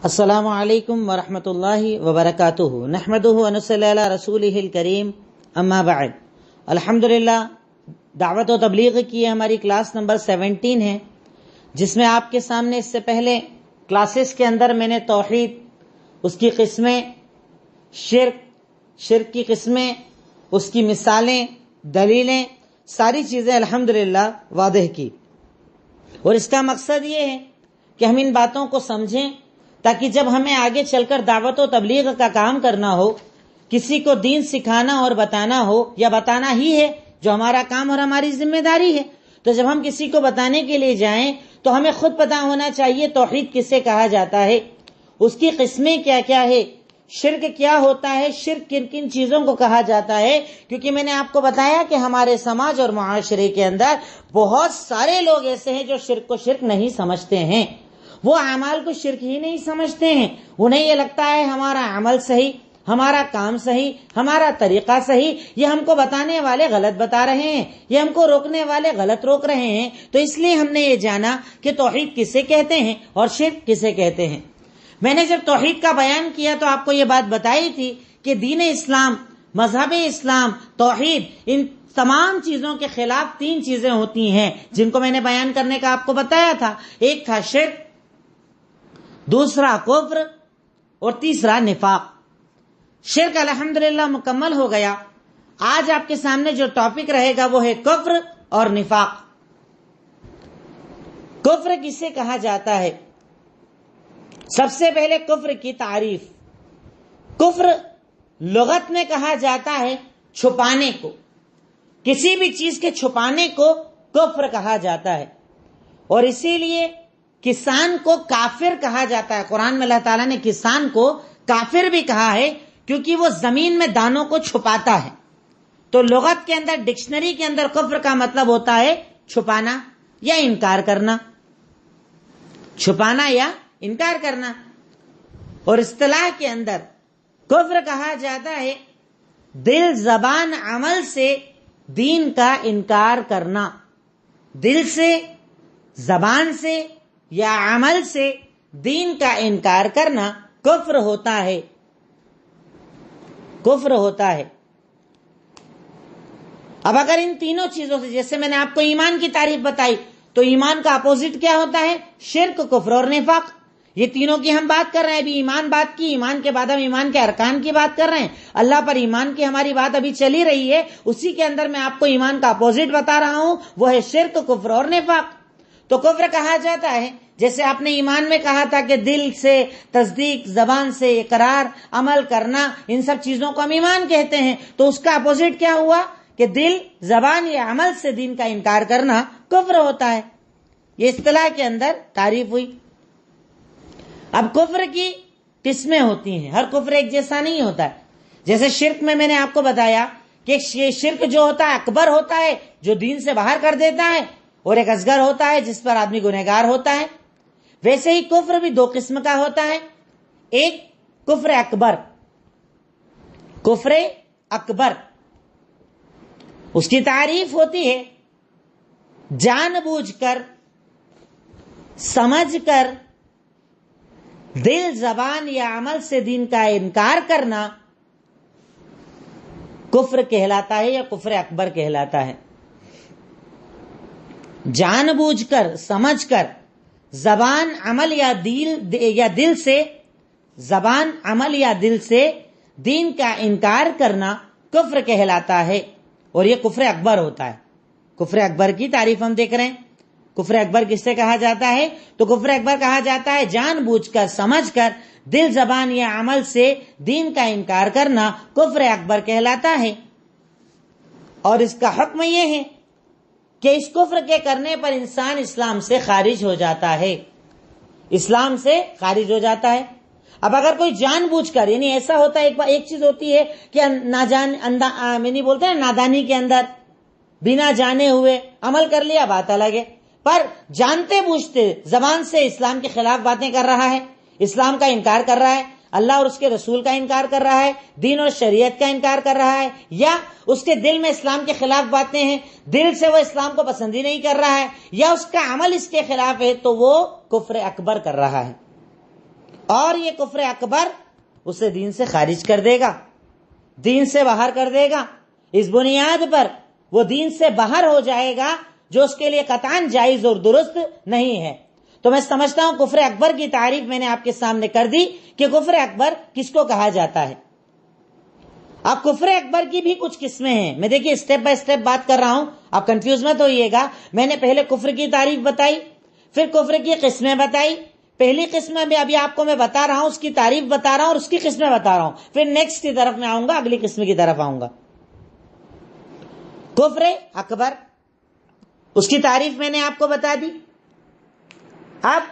السلام علیکم ورحمۃ اللہ وبرکاتہ نحمدہ ونصلی علی رسولہ الکریم اما بعد الحمدللہ دعوت و تبلیغ کی ہماری کلاس نمبر 17 ہے، جس میں آپ کے سامنے اس سے پہلے کلاسز کے اندر میں نے توحید، اس کی قسمیں، شرک کی قسمیں، اس کی مثالیں، دلیلیں، ساری چیزیں الحمدللہ واضح کی، اور اس کا مقصد یہ ہے کہ ہم ان باتوں کو سمجھیں تاکہ جب ہمیں آگے چل کر دعوت و تبلیغ کا کام کرنا ہو، کسی کو دین سکھانا اور بتانا ہو، یا بتانا ہی ہے جو ہمارا کام اور ہماری ذمہ داری ہے، تو جب ہم کسی کو بتانے کے لیے جائیں تو ہمیں خود پتہ ہونا چاہیے توحید کسے کہا جاتا ہے، اس کی قسمیں کیا کیا ہے، شرک کیا ہوتا ہے، شرک کن کن چیزوں کو کہا جاتا ہے، کیونکہ میں نے آپ کو بتایا کہ ہمارے سماج اور معاشرے کے اندر بہت سارے لوگ ایسے ہیں جو شرک کو شرک نہیں سمجھتے ہیں، وہ اعمال کو شرک ہی نہیں سمجھتے ہیں، انہیں یہ لگتا ہے ہمارا عمل صحیح، ہمارا کام صحیح، ہمارا طریقہ صحیح، یہ ہم کو بتانے والے غلط بتا رہے ہیں، یہ ہم کو روکنے والے غلط روک رہے ہیں، تو اس لیے ہم نے یہ جانا کہ توحید کسے کہتے ہیں اور شرک کسے کہتے ہیں۔ میں نے جب توحید کا بیان کیا تو آپ کو یہ بات بتائی تھی کہ دین اسلام، مذہب اسلام، توحید، ان تمام چیزوں کے خلاف 3 چیزیں ہوتی ہیں جن کو میں نے بیان کرنے کا آپ کو بتایا تھا۔ ایک تھا شرک، دوسرا کفر، اور تیسرا نفاق۔ شرک الحمدللہ مکمل ہو گیا۔ آج آپ کے سامنے جو ٹاپک رہے گا وہ ہے کفر اور نفاق۔ کفر کسے کہا جاتا ہے؟ سب سے پہلے کفر کی تعریف۔ کفر لغت میں کہا جاتا ہے چھپانے کو، کسی بھی چیز کے چھپانے کو کفر کہا جاتا ہے، اور اسی لیے کسان کو کافر کہا جاتا ہے۔ قرآن میں اللہ تعالیٰ نے کسان کو کافر بھی کہا ہے کیونکہ وہ زمین میں دانوں کو چھپاتا ہے۔ تو لغت کے اندر، ڈکشنری کے اندر کفر کا مطلب ہوتا ہے چھپانا یا انکار کرنا، چھپانا یا انکار کرنا۔ اور اصطلاح کے اندر کفر کہا جاتا ہے دل، زبان، عمل سے دین کا انکار کرنا۔ دل سے، زبان سے یا عمل سے دین کا انکار کرنا کفر ہوتا ہے، کفر ہوتا ہے۔ اب اگر ان تینوں چیزوں سے، جیسے میں نے آپ کو ایمان کی تعریف بتائی، تو ایمان کا اپوزٹ کیا ہوتا ہے؟ شرک، کفر اور نفاق۔ یہ تینوں کی ہم بات کر رہے ہیں، ابھی ایمان بات کی، ایمان کے بعد ہم ایمان کے ارکان کی بات کر رہے ہیں، اللہ پر ایمان کی ہماری بات ابھی چلی رہی ہے، اسی کے اندر میں آپ کو ایمان کا اپوزٹ بتا رہا ہوں، وہ ہے شرک، کفر اور نفاق۔ تو کفر کہا جاتا ہے، جیسے آپ نے ایمان میں کہا تھا کہ دل سے تصدیق، زبان سے اقرار، عمل کرنا، ان سب چیزوں کو ہم ایمان کہتے ہیں، تو اس کا اپوزٹ کیا ہوا کہ دل، زبان یا عمل سے دین کا انکار کرنا کفر ہوتا ہے۔ یہ اصطلاح کے اندر تعریف ہوئی۔ اب کفر کی قسمیں ہوتی ہیں، ہر کفر ایک جیسا نہیں ہوتا ہے۔ جیسے شرک میں نے آپ کو بتایا کہ شرک جو ہوتا ہے اکبر ہوتا ہے، جو دین سے باہر کر دیتا ہے، اور ایک اصغر ہوتا ہے جس پر آدمی گنہگار ہوتا ہے۔ ویسے ہی کفر بھی 2 قسم کا ہوتا ہے، ایک کفر اکبر، کفر اکبر، اس کی تعریف ہوتی ہے جان بوجھ کر، سمجھ کر، دل، زبان یا عمل سے دین کا انکار کرنا کفر کہلاتا ہے یا کفر اکبر کہلاتا ہے۔ جان بوجھ کر، سمجھ کر، زبان، عمل یا دل سے، زبان، عمل یا دل سے دین کا انکار کرنا کفر کہلاتا ہے، اور یہ کفر اکبر ہوتا ہے۔ کفر اکبر کی تعریف ہم دیکھ رہے ہیں۔ کفر اکبر کس سے کہا جاتا ہے؟ تو کفر اکبر کہا جاتا ہے جان بوجھ کر، سمجھ کر، دل، زبان یا عمل سے دین کا انکار کرنا کفر اکبر کہلاتا ہے، اور اس کا حکم یہ ہے کہ اس کفر کے کرنے پر انسان اسلام سے خارج ہو جاتا ہے، اسلام سے خارج ہو جاتا ہے۔ اب اگر کوئی جان بوجھ کر، یعنی ایسا ہوتا ہے، ایک چیز ہوتی ہے کہ بولتے ہیں نادانی کے اندر بنا جانے ہوئے عمل کر لیا، بات الگ ہے، پر جانتے بوجھتے زبان سے اسلام کے خلاف باتیں کر رہا ہے، اسلام کا انکار کر رہا ہے، اللہ اور اس کے رسول کا انکار کر رہا ہے، دین اور شریعت کا انکار کر رہا ہے، یا اس کے دل میں اسلام کے خلاف باتیں ہیں، دل سے وہ اسلام کو پسند ہی نہیں کر رہا ہے، یا اس کا عمل اس کے خلاف ہے، تو وہ کفر اکبر کر رہا ہے۔ اور یہ کفر اکبر اسے دین سے خارج کر دے گا، دین سے باہر کر دے گا، اس بنیاد پر وہ دین سے باہر ہو جائے گا جو اس کے لیے قطعاً جائز اور درست نہیں ہے۔ تو میں سمجھتا ہوں کفر اکبر کی تعریف میں نے آپ کے سامنے کر دی کہ کفر اکبر کس کو کہا جاتا ہے۔ اب کفر اکبر کی بھی کچھ قسمیں ہیں، میں دیکھیے اسٹیپ بائی اسٹیپ بات کر رہا ہوں، آپ کنفیوز مت ہوئیے گا۔ میں نے پہلے کفر کی تعریف بتائی، پھر کفر کی قسمیں بتائی۔ پہلی قسم میں ابھی آپ کو میں بتا رہا ہوں، اس کی تعریف بتا رہا ہوں اور اس کی قسمیں بتا رہا ہوں، پھر نیکسٹ کی طرف میں آؤں گا، اگلی قسم کی طرف آؤں گا۔ کفر اکبر، اس کی تعریف میں نے آپ کو بتا دی۔ اب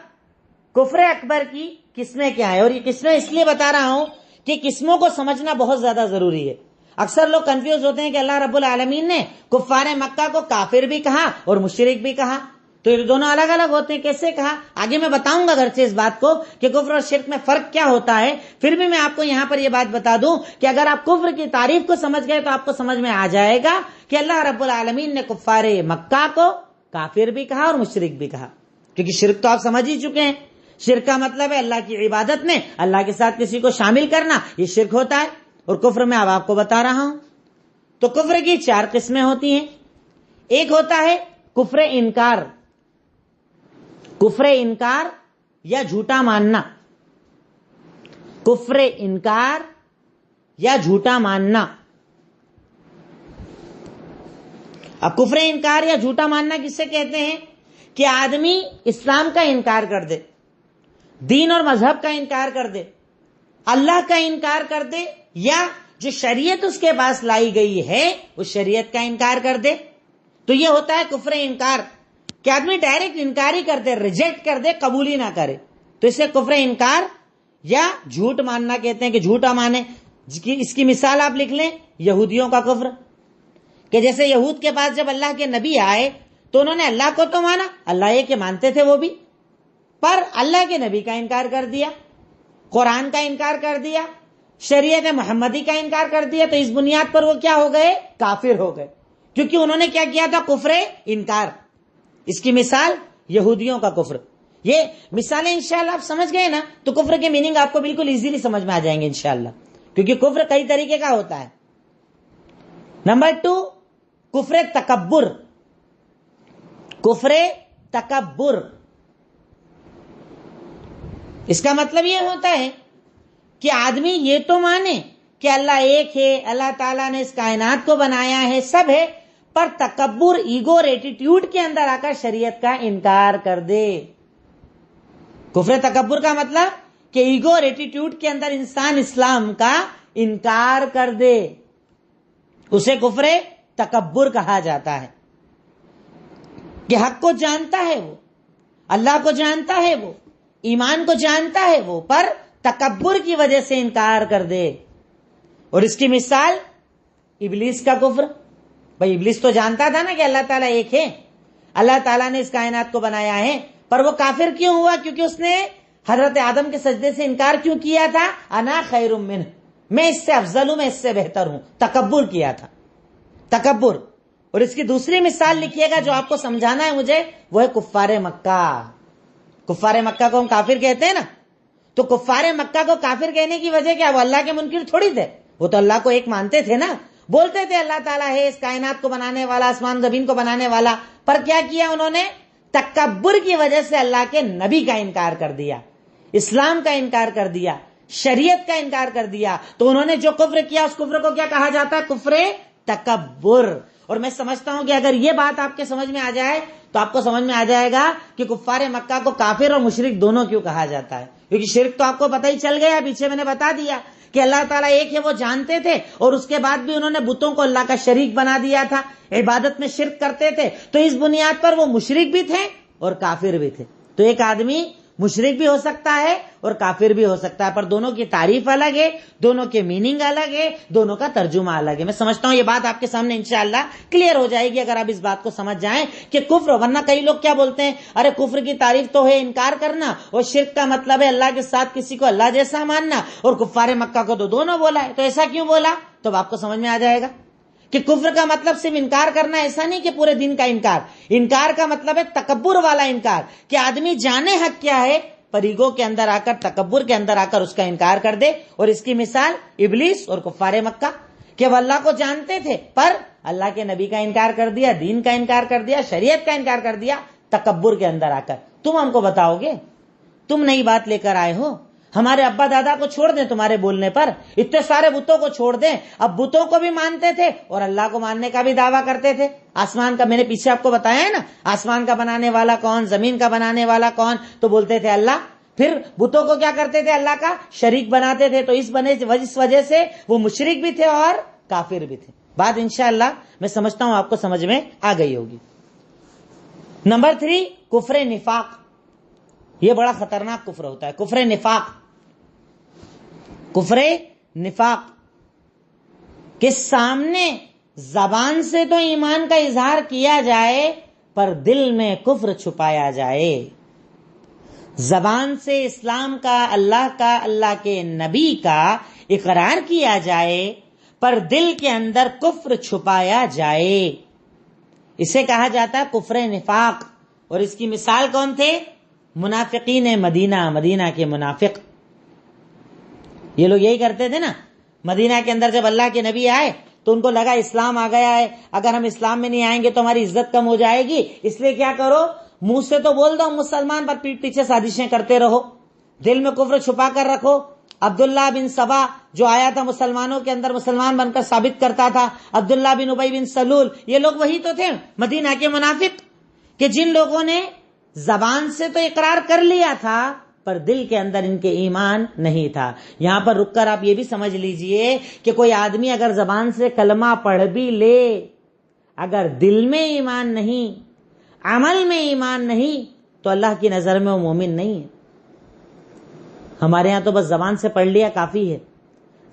کفر اکبر کی قسمیں کیا ہیں، اور یہ قسمیں اس لیے بتا رہا ہوں کہ قسموں کو سمجھنا بہت زیادہ ضروری ہے۔ اکثر لوگ کنفیوز ہوتے ہیں کہ اللہ رب العالمین نے کفار مکہ کو کافر بھی کہا اور مشرک بھی کہا، تو یہ دونوں الگ الگ ہوتے ہیں، کیسے کہا؟ آگے میں بتاؤں گا گھر سے اس بات کو کہ کفر اور شرک میں فرق کیا ہوتا ہے۔ پھر بھی میں آپ کو یہاں پر یہ بات بتا دوں کہ اگر آپ کفر کی تعریف کو سمجھ گئے تو آپ کو سمجھ میں آ جائے گا کہ اللہ رب العالمین نے کفار مکہ کو کافر بھی کہا اور مشرک بھی کہا، کیونکہ شرک تو آپ سمجھ ہی چکے ہیں۔ شرک کا مطلب ہے اللہ کی عبادت میں اللہ کے ساتھ کسی کو شامل کرنا، یہ شرک ہوتا ہے، اور کفر میں اب آپ کو بتا رہا ہوں۔ تو کفر کی 4 قسمیں ہوتی ہیں۔ ایک ہوتا ہے کفر انکار، کفر انکار یا جھوٹا ماننا، کفر انکار یا جھوٹا ماننا۔ اب کفر انکار یا جھوٹا ماننا کسے کہتے ہیں؟ کہ آدمی اسلام کا انکار کر دے، دین اور مذہب کا انکار کر دے، اللہ کا انکار کر دے، یا جو شریعت اس کے پاس لائی گئی ہے اس شریعت کا انکار کر دے، تو یہ ہوتا ہے کفر انکار، کہ آدمی ڈائریکٹ انکار ہی کر دے، ریجیکٹ کر دے، قبول ہی نہ کرے، تو اسے کفر انکار یا جھوٹ ماننا کہتے ہیں، کہ جھوٹا مانے۔ اس کی مثال آپ لکھ لیں، یہودیوں کا کفر، کہ جیسے یہود کے پاس جب اللہ کے نبی آئے تو انہوں نے اللہ کو تو مانا، اللہ یہ کہ مانتے تھے وہ بھی، پر اللہ کے نبی کا انکار کر دیا، قرآن کا انکار کر دیا، شریعت محمدی کا انکار کر دیا، تو اس بنیاد پر وہ کیا ہو گئے؟ کافر ہو گئے، کیونکہ انہوں نے کیا کیا تھا؟ کفر انکار۔ اس کی مثال یہودیوں کا کفر۔ یہ مثالیں انشاءاللہ آپ سمجھ گئے نا تو کفر کے میننگ آپ کو بالکل ایزیلی سمجھ میں آ جائیں گے انشاءاللہ، کیونکہ کفر کئی طریقے کا ہوتا ہے۔ نمبر 2، کفر تکبر، کفر تکبر۔ اس کا مطلب یہ ہوتا ہے کہ آدمی یہ تو مانے کہ اللہ ایک ہے، اللہ تعالیٰ نے اس کائنات کو بنایا ہے، سب ہے، پر تکبر، ایگو اور ایٹیٹیوڈ کے اندر آ کر شریعت کا انکار کر دے۔ کفر تکبر کا مطلب کہ ایگو اور ایٹیٹیوڈ کے اندر انسان اسلام کا انکار کر دے، اسے کفر تکبر کہا جاتا ہے۔ کہ حق کو جانتا ہے وہ، اللہ کو جانتا ہے وہ، ایمان کو جانتا ہے وہ، پر تکبر کی وجہ سے انکار کر دے۔ اور اس کی مثال ابلیس کا کفر۔ بھائی ابلیس تو جانتا تھا نا کہ اللہ تعالیٰ ایک ہے، اللہ تعالیٰ نے اس کائنات کو بنایا ہے، پر وہ کافر کیوں ہوا؟ کیونکہ اس نے حضرت آدم کے سجدے سے انکار کیوں کیا تھا؟ انا خیر منہ، میں اس سے افضل ہوں، میں اس سے بہتر ہوں، تکبر کیا تھا، تکبر۔ اور اس کی دوسری مثال لکھیے گا جو آپ کو سمجھانا ہے مجھے، وہ ہے کفار مکہ۔ کفار مکہ کو ہم کافر کہتے ہیں نا، تو کفار مکہ کو کافر کہنے کی وجہ کیا؟ وہ اللہ کے منکر تھوڑی تھے، وہ تو اللہ کو ایک مانتے تھے نا، بولتے تھے اللہ تعالیٰ ہے، اس کائنات کو بنانے والا، آسمان زمین کو بنانے والا، پر کیا کیا انہوں نے؟ تکبر کی وجہ سے اللہ کے نبی کا انکار کر دیا، اسلام کا انکار کر دیا، شریعت کا انکار کر دیا، تو انہوں نے جو کفر کیا اس کفر کو کیا کہا جاتا ہے؟ کفر تکبر۔ اور میں سمجھتا ہوں کہ اگر یہ بات آپ کے سمجھ میں آ جائے تو آپ کو سمجھ میں آ جائے گا کہ کفار مکہ کو کافر اور مشرک دونوں کیوں کہا جاتا ہے، کیونکہ شرک تو آپ کو پتہ ہی چل گیا، پیچھے میں نے بتا دیا کہ اللہ تعالیٰ ایک ہے وہ جانتے تھے، اور اس کے بعد بھی انہوں نے بتوں کو اللہ کا شریک بنا دیا تھا، عبادت میں شرک کرتے تھے، تو اس بنیاد پر وہ مشرک بھی تھے اور کافر بھی تھے۔ تو ایک آدمی مشرک بھی ہو سکتا ہے اور کافر بھی ہو سکتا ہے، پر دونوں کی تعریف الگ ہے، دونوں کے میننگ الگ ہے، دونوں کا ترجمہ الگ ہے۔ میں سمجھتا ہوں یہ بات آپ کے سامنے انشاءاللہ کلیئر ہو جائے گی اگر آپ اس بات کو سمجھ جائیں کہ کفر، ورنہ کئی لوگ کیا بولتے ہیں، ارے کفر کی تعریف تو ہے انکار کرنا، اور شرک کا مطلب ہے اللہ کے ساتھ کسی کو اللہ جیسا ماننا، اور کفار مکہ کو تو دونوں بولا ہے، تو ایسا کیوں بولا؟ تو آپ کو سمجھ میں آ جائے گا کہ کفر کا مطلب صرف انکار کرنا، ایسا نہیں کہ پورے دین کا انکار۔ انکار کا مطلب ہے تکبر والا انکار، کہ آدمی جانے حق کیا ہے پر ایگو کے اندر آ کر، تکبر کے اندر آ کر اس کا انکار کر دے. اور اس کی مثال ابلیس اور کفار مکہ کہ وہ اللہ کو جانتے تھے پر اللہ کے نبی کا انکار کر دیا، دین کا انکار کر دیا، شریعت کا انکار کر دیا تکبر کے اندر آ کر. تم ہم کو بتاؤ گے، تم نئی بات لے کر آئے ہو، ہمارے ابا دادا کو چھوڑ دیں تمہارے بولنے پر، اتنے سارے بتوں کو چھوڑ دیں. اب بتوں کو بھی مانتے تھے اور اللہ کو ماننے کا بھی دعویٰ کرتے تھے. آسمان کا میں نے پیچھے آپ کو بتایا ہے نا، آسمان کا بنانے والا کون، زمین کا بنانے والا کون، تو بولتے تھے اللہ. پھر بتوں کو کیا کرتے تھے؟ اللہ کا شریک بناتے تھے. تو اس وجہ سے وہ مشرک بھی تھے اور کافر بھی تھے. بات انشاءاللہ میں سمجھتا ہوں آپ کو سمجھ میں آ گئی ہوگی. نمبر 3، کفر نفاق. یہ بڑا خطرناک کفر ہوتا ہے، کفر نفاق. کفر نفاق کے سامنے زبان سے تو ایمان کا اظہار کیا جائے پر دل میں کفر چھپایا جائے. زبان سے اسلام کا، اللہ کے نبی کا اقرار کیا جائے پر دل کے اندر کفر چھپایا جائے، اسے کہا جاتا ہے کفر نفاق. اور اس کی مثال کون تھے؟ منافقین مدینہ کے منافق. یہ لوگ یہی کرتے تھے نا. مدینہ کے اندر جب اللہ کے نبی آئے تو ان کو لگا اسلام آ گیا ہے، اگر ہم اسلام میں نہیں آئیں گے تو ہماری عزت کم ہو جائے گی، اس لیے کیا کرو، منہ سے تو بول دو مسلمان پر پیٹھ پیچھے سازشیں کرتے رہو، دل میں کفر چھپا کر رکھو. عبداللہ بن سبا جو آیا تھا مسلمانوں کے اندر مسلمان بن کر ثابت کرتا تھا، عبداللہ بن ابی بن سلول، یہ لوگ وہی تو تھے مدینہ کے منافق کہ جن لوگوں نے زبان سے تو اقرار کر لیا تھا پر دل کے اندر ان کے ایمان نہیں تھا. یہاں پر رک کر آپ یہ بھی سمجھ لیجئے کہ کوئی آدمی اگر زبان سے کلمہ پڑھ بھی لے، اگر دل میں ایمان نہیں، عمل میں ایمان نہیں، تو اللہ کی نظر میں وہ مومن نہیں ہے. ہمارے ہاں تو بس زبان سے پڑھ لیا کافی ہے،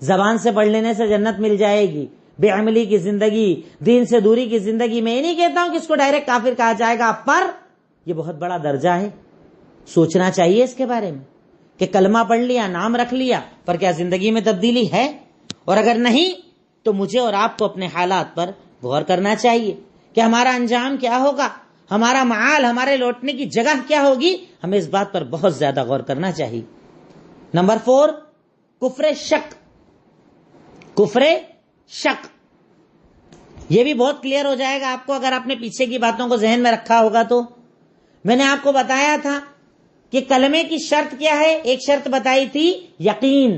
زبان سے پڑھ لینے سے جنت مل جائے گی. بے عملی کی زندگی، دین سے دوری کی زندگی، میں یہ نہیں کہتا ہوں کہ اس کو ڈائریکٹ کافر کہا جائے گا، پر یہ بہت بڑا درجہ ہے. سوچنا چاہیے اس کے بارے میں کہ کلمہ پڑھ لیا، نام رکھ لیا، پر کیا زندگی میں تبدیلی ہے؟ اور اگر نہیں تو مجھے اور آپ کو اپنے حالات پر غور کرنا چاہیے کہ ہمارا انجام کیا ہوگا، ہمارا معال، ہمارے لوٹنے کی جگہ کیا ہوگی. ہمیں اس بات پر بہت زیادہ غور کرنا چاہیے. نمبر 4، کفر شک. کفر شک یہ بھی بہت کلیئر ہو جائے گا آپ کو اگر آپ نے پیچھے کی باتوں کو ذہن میں رکھا ہوگا. تو میں نے آپ کو بتایا تھا کہ کلمے کی شرط کیا ہے. ایک شرط بتائی تھی یقین.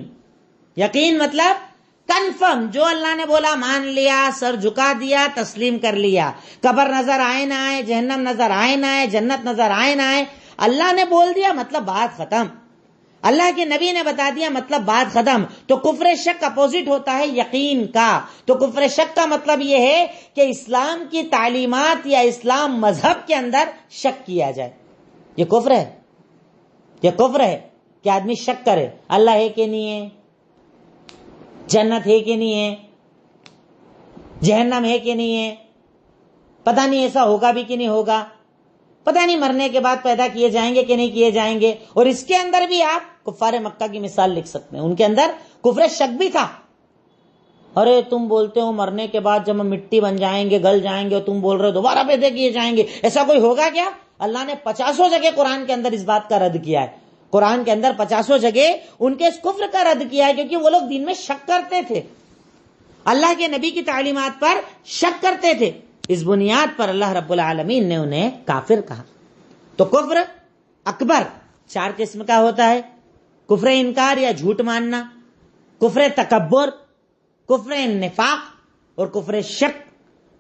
یقین مطلب کنفرم، جو اللہ نے بولا مان لیا، سر جھکا دیا، تسلیم کر لیا. قبر نظر آئے نہ آئے، جہنم نظر آئے نہ آئے، جنت نظر آئے نہ آئے، اللہ نے بول دیا مطلب بات ختم. اللہ کے نبی نے بتا دیا مطلب بات ختم. تو کفر شک اپوزٹ ہوتا ہے یقین کا. تو کفر شک کا مطلب یہ ہے کہ اسلام کی تعلیمات یا اسلام مذہب کے اندر شک کیا جائے. یہ کفر ہے. یہ کفر ہے کہ آدمی شک کرے اللہ ہے کہ نہیں ہے، جنت ہے کہ نہیں ہے، جہنم ہے کہ نہیں ہے، پتہ نہیں ایسا ہوگا بھی کہ نہیں ہوگا، پتہ نہیں مرنے کے بعد پیدا کیے جائیں گے کہ نہیں کیے جائیں گے. اور اس کے اندر بھی آپ کفار مکہ کی مثال لکھ سکتے ہیں. ان کے اندر کفر شک بھی تھا. ارے تم بولتے ہو مرنے کے بعد جب ہم مٹی بن جائیں گے، گل جائیں گے، اور تم بول رہے ہو دوبارہ پیدا کیے جائیں گے، ایسا کوئی ہوگا کیا؟ اللہ نے 50 جگہ قرآن کے اندر اس بات کا رد کیا ہے. قرآن کے اندر 50 جگہ ان کے اس کفر کا رد کیا ہے، کیونکہ وہ لوگ دین میں شک کرتے تھے، اللہ کے نبی کی تعلیمات پر شک کرتے تھے. اس بنیاد پر اللہ رب العالمین نے انہیں کافر کہا. تو کفر اکبر 4 قسم کا ہوتا ہے: کفر انکار یا جھوٹ ماننا، کفر تکبر، کفر نفاق اور کفر شک.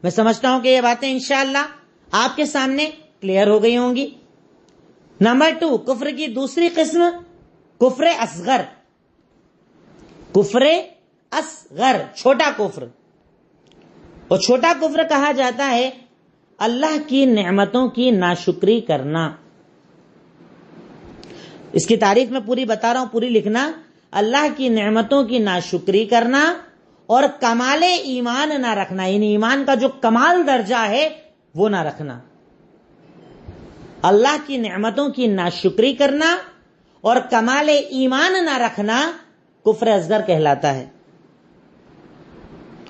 میں سمجھتا ہوں کہ یہ باتیں انشاءاللہ آپ کے سامنے کلیئر ہو گئی ہوں گی. نمبر 2، کفر کی دوسری قسم کفر اصغر. کفر اصغر چھوٹا کفر. اور چھوٹا کفر کہا جاتا ہے اللہ کی نعمتوں کی ناشکری کرنا. اس کی تعریف میں پوری بتا رہا ہوں، پوری لکھنا. اللہ کی نعمتوں کی ناشکری کرنا اور کمال ایمان نہ رکھنا، یعنی ایمان کا جو کمال درجہ ہے وہ نہ رکھنا. اللہ کی نعمتوں کی ناشکری کرنا اور کمال ایمان نہ رکھنا کفر اصغر کہلاتا ہے.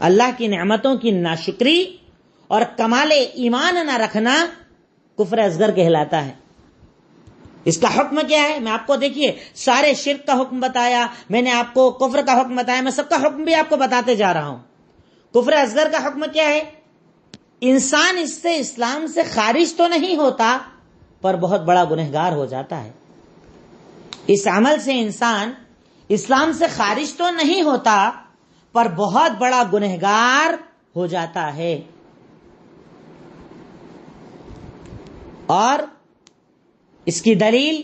اللہ کی نعمتوں کی ناشکری اور کمال ایمان نہ رکھنا کفر اصغر کہلاتا ہے. اس کا حکم کیا ہے؟ میں آپ کو دیکھیے سارے شرک کا حکم بتایا، میں نے آپ کو کفر کا حکم بتایا، میں سب کا حکم بھی آپ کو بتاتے جا رہا ہوں۔ کفر اصغر کا حکم کیا ہے؟ انسان اس سے اسلام سے خارج تو نہیں ہوتا پر بہت بڑا گنہگار ہو جاتا ہے۔ اس عمل سے انسان اسلام سے خارج تو نہیں ہوتا پر بہت بڑا گنہگار ہو جاتا ہے۔ اور اس کی دلیل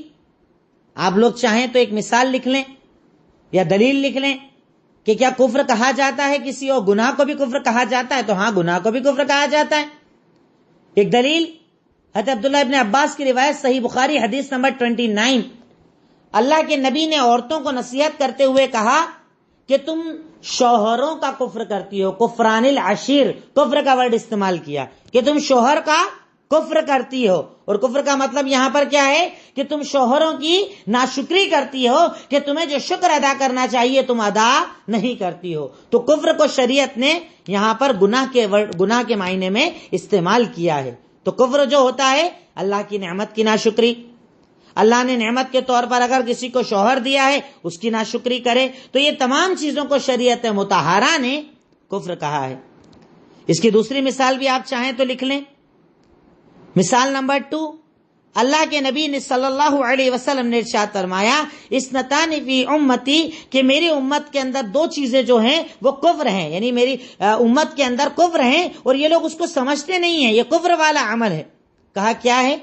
آپ لوگ چاہیں تو ایک مثال لکھ لیں یا دلیل لکھ لیں کہ کیا کفر کہا جاتا ہے کسی اور گناہ کو بھی کفر کہا جاتا ہے؟ تو ہاں، گناہ کو بھی کفر کہا جاتا ہے۔ ایک دلیل حضرت عبداللہ ابن عباس کی روایت، صحیح بخاری حدیث نمبر 29۔ اللہ کے نبی نے عورتوں کو نصیحت کرتے ہوئے کہا کہ تم شوہروں کا کفر کرتی ہو، کفران العشیر، کفر کا ورڈ استعمال کیا کہ تم شوہر کا کفر کرتی ہو۔ اور کفر کا مطلب یہاں پر کیا ہے کہ تم شوہروں کی ناشکری کرتی ہو، کہ تمہیں جو شکر ادا کرنا چاہیے تم ادا نہیں کرتی ہو۔ تو کفر کو شریعت نے یہاں پر گناہ کے معنی میں استعمال کیا ہے۔ تو کفر جو ہوتا ہے اللہ کی نعمت کی ناشکری، اللہ نے نعمت کے طور پر اگر کسی کو شوہر دیا ہے اس کی ناشکری کرے، تو یہ تمام چیزوں کو شریعت مطہرہ نے کفر کہا ہے۔ اس کی دوسری مثال بھی آپ چاہیں تو لکھ لیں۔ مثال نمبر 2، اللہ کے نبی نے صلی اللہ علیہ وسلم نے ارشاد فرمایا، اسنتان فی امتی، کہ میری امت کے اندر دو چیزیں جو ہیں وہ کفر ہیں، یعنی میری امت کے اندر کفر ہیں اور یہ لوگ اس کو سمجھتے نہیں ہیں، یہ کفر والا عمل ہے۔ کہا کیا ہے؟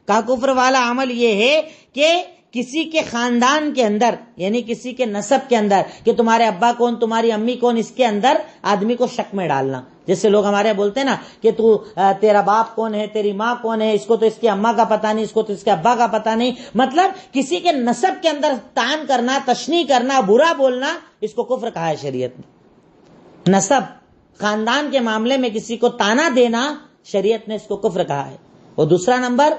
کہا کفر والا عمل یہ ہے کہ کسی کے خاندان کے اندر، یعنی کسی کے نسب کے اندر، کہ تمہارے ابا کون، تمہاری امی کون، اس کے اندر آدمی کو شک میں ڈالنا۔ جیسے لوگ ہمارے بولتے ہیں نا کہ تیرا باپ کون ہے، تیری ماں کون ہے، اس کو تو اس کی اماں کا پتہ نہیں، اس کو تو اس کے ابا کا پتہ نہیں۔ مطلب کسی کے نسب کے اندر طعن کرنا، تشنیع کرنا، برا بولنا، اس کو کفر کہا ہے شریعت نے۔ نسب، خاندان کے معاملے میں کسی کو تانا دینا، شریعت نے اس کو کفر کہا ہے۔ اور دوسرا نمبر،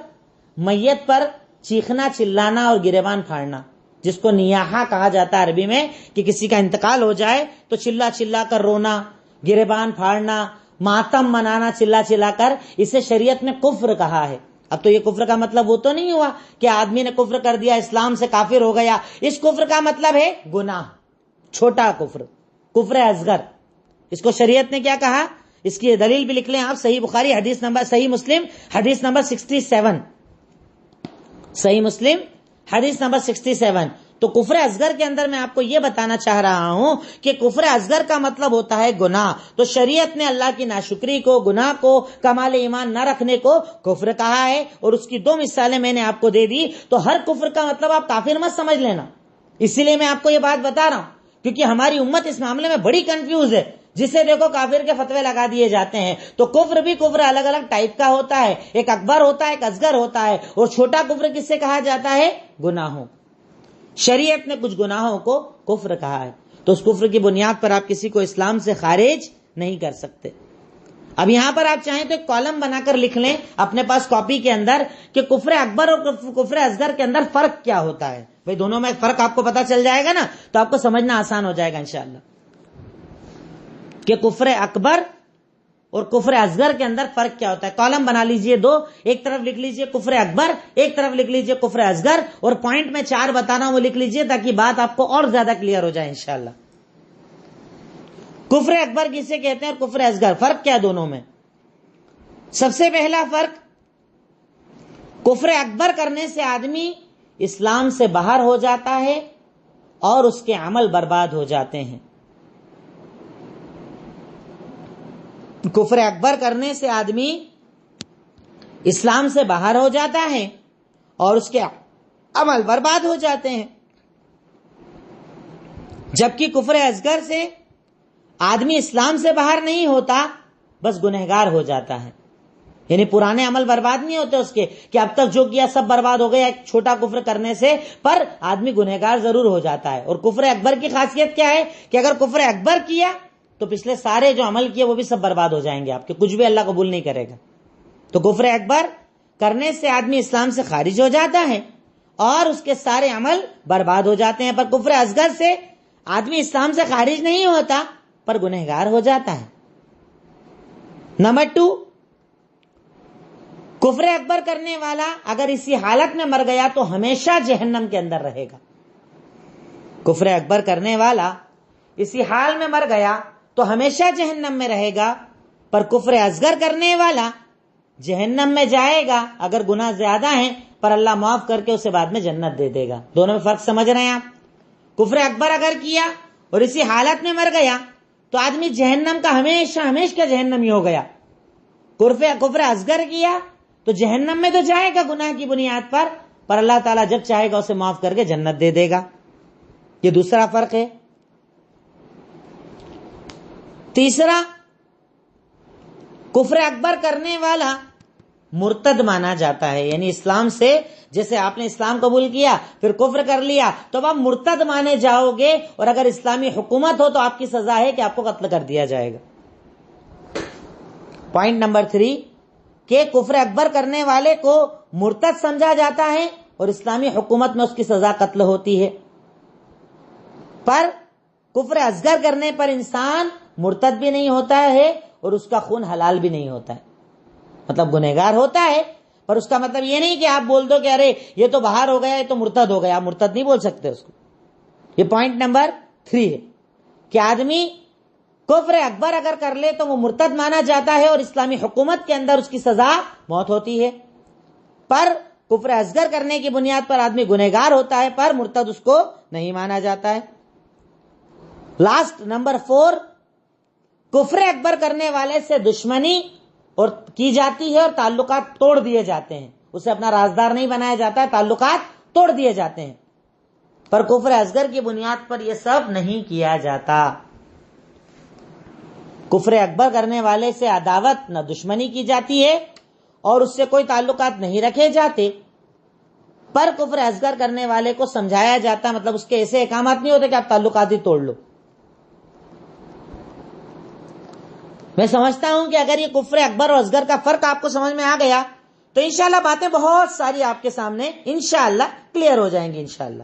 میت پر چیخنا، چلانا اور گریبان پھاڑنا، جس کو نیاحہ کہا جاتا ہے عربی میں، کہ کسی کا انتقال ہو جائے تو چلا چلا کر رونا، گریبان پھاڑنا، ماتم منانا چلا چلا کر، اسے شریعت نے کفر کہا ہے۔ اب تو یہ کفر کا مطلب وہ تو نہیں ہوا کہ آدمی نے کفر کر دیا، اسلام سے کافر ہو گیا۔ اس کفر کا مطلب ہے گناہ، چھوٹا کفر، کفر اصغر۔ اس کو شریعت نے کیا کہا؟ اس کی دلیل بھی لکھ لیں آپ، صحیح بخاری حدیث نمبر، صحیح مسلم حدیث نمبر 67، صحیح مسلم حدیث نمبر 67۔ تو کفر اصغر کے اندر میں آپ کو یہ بتانا چاہ رہا ہوں کہ کفر اصغر کا مطلب ہوتا ہے گناہ۔ تو شریعت نے اللہ کی ناشکری کو، گناہ کو، کمال ایمان نہ رکھنے کو کفر کہا ہے۔ اور اس کی دو مثالیں میں نے آپ کو دے دی۔ تو ہر کفر کا مطلب آپ کافر مت سمجھ لینا، اسی لیے میں آپ کو یہ بات بتا رہا ہوں، کیونکہ ہماری امت اس معاملے میں بڑی کنفیوز ہے۔ جسے دیکھو کافر کے فتوے لگا دیے جاتے ہیں۔ تو کفر بھی کفر الگ الگ ٹائپ کا ہوتا ہے، ایک اکبر ہوتا ہے، ایک اصغر ہوتا ہے۔ اور چھوٹا کفر کس سے کہا جاتا ہے؟ گناہوں۔ شریعت نے کچھ گناہوں کو کفر کہا ہے، تو اس کفر کی بنیاد پر آپ کسی کو اسلام سے خارج نہیں کر سکتے۔ اب یہاں پر آپ چاہیں تو ایک کالم بنا کر لکھ لیں اپنے پاس کاپی کے اندر کہ کفر اکبر اور کفر اصغر کے اندر فرق کیا ہوتا ہے۔ بھئی دونوں میں فرق آپ کو پتا چل جائے گا نا، تو آپ کو سمجھنا آسان ہو جائے گا انشاءاللہ کہ کفر اکبر اور کفر اصغر کے اندر فرق کیا ہوتا ہے۔ کالم بنا لیجئے دو، ایک طرف لکھ لیجئے کفر اکبر، ایک طرف لکھ لیجئے کفر اصغر، اور پوائنٹ میں 4 بتانا وہ لکھ لیجئے تاکہ بات آپ کو اور زیادہ کلیئر ہو جائے انشاءاللہ۔ کفر اکبر کسے کہتے ہیں اور کفر اصغر، فرق کیا دونوں میں؟ سب سے پہلا فرق، کفر اکبر کرنے سے آدمی اسلام سے باہر ہو جاتا ہے اور اس کے عمل برباد ہو جاتے ہیں۔ کفر اکبر کرنے سے آدمی اسلام سے باہر ہو جاتا ہے اور اس کے عمل برباد ہو جاتے ہیں، جبکہ کفر اصغر سے آدمی اسلام سے باہر نہیں ہوتا، بس گنہگار ہو جاتا ہے۔ یعنی پرانے عمل برباد نہیں ہوتے اس کے کہ اب تک جو کیا سب برباد ہو گیا ایک چھوٹا کفر کرنے سے، پر آدمی گنہگار ضرور ہو جاتا ہے۔ اور کفر اکبر کی خاصیت کیا ہے کہ اگر کفر اکبر کیا تو پچھلے سارے جو عمل کیے وہ بھی سب برباد ہو جائیں گے، آپ کے کچھ بھی اللہ قبول نہیں کرے گا۔ تو کفر اکبر کرنے سے آدمی اسلام سے خارج ہو جاتا ہے اور اس کے سارے عمل برباد ہو جاتے ہیں، پر کفر اصغر سے آدمی اسلام سے خارج نہیں ہوتا پر گنہگار ہو جاتا ہے۔ نمبر 2، کفر اکبر کرنے والا اگر اسی حالت میں مر گیا تو ہمیشہ جہنم کے اندر رہے گا. کفر اکبر کرنے والا اسی حال میں مر گیا تو ہمیشہ جہنم میں رہے گا. پر کفر اصغر کرنے والا جہنم میں جائے گا اگر گناہ زیادہ ہیں، پر اللہ معاف کر کے اسے بعد میں جنت دے دے گا. دونوں میں فرق سمجھ رہے ہیں آپ؟ کفر اکبر اگر کیا اور اسی حالت میں مر گیا تو آدمی جہنم کا ہمیشہ کا جہنمی ہو گیا. کفر اصغر کیا تو جہنم میں تو جائے گا گناہ کی بنیاد پر اللہ تعالیٰ جب چاہے گا اسے معاف کر کے جنت دے دے گا. یہ دوسرا فرق ہے. تیسرا، کفر اکبر کرنے والا مرتد مانا جاتا ہے، یعنی اسلام سے، جیسے آپ نے اسلام قبول کیا پھر کفر کر لیا تو اب آپ مرتد مانے جاؤ گے، اور اگر اسلامی حکومت ہو تو آپ کی سزا ہے کہ آپ کو قتل کر دیا جائے گا. پوائنٹ نمبر 3 کہ کفر اکبر کرنے والے کو مرتد سمجھا جاتا ہے اور اسلامی حکومت میں اس کی سزا قتل ہوتی ہے. پر کفر اصغر کرنے پر انسان مرتد بھی نہیں ہوتا ہے اور اس کا خون حلال بھی نہیں ہوتا ہے. مطلب گنہگار ہوتا ہے، پر اس کا مطلب یہ نہیں کہ آپ بول دو کہ ارے یہ تو باہر ہو گیا، یہ تو مرتد ہو گیا. آپ مرتد نہیں بول سکتے اس کو. یہ پوائنٹ نمبر 3 ہے کہ آدمی کفر اکبر اگر کر لے تو وہ مرتد مانا جاتا ہے اور اسلامی حکومت کے اندر اس کی سزا موت ہوتی ہے. پر کفر اصغر کرنے کی بنیاد پر آدمی گنہگار ہوتا ہے، پر مرتد اس کو نہیں مانا جاتا ہے. لاسٹ نمبر 4، کفر اکبر کرنے والے سے دشمنی اور کی جاتی ہے اور تعلقات توڑ دیے جاتے ہیں. اسے اپنا رازدار نہیں بنایا جاتا ہے، تعلقات توڑ دیے جاتے ہیں. پر کفر اصغر کی بنیاد پر یہ سب نہیں کیا جاتا. کفر اکبر کرنے والے سے عداوت نہ دشمنی کی جاتی ہے اور اس سے کوئی تعلقات نہیں رکھے جاتے. پر کفر اصغر کرنے والے کو سمجھایا جاتا، مطلب اس کے ایسے احکامات نہیں ہوتے کہ آپ تعلقات ہی توڑ لو. میں سمجھتا ہوں کہ اگر یہ کفر اکبر اور اصغر کا فرق آپ کو سمجھ میں آ گیا تو انشاءاللہ باتیں بہت ساری آپ کے سامنے انشاءاللہ کلیئر ہو جائیں گی انشاءاللہ.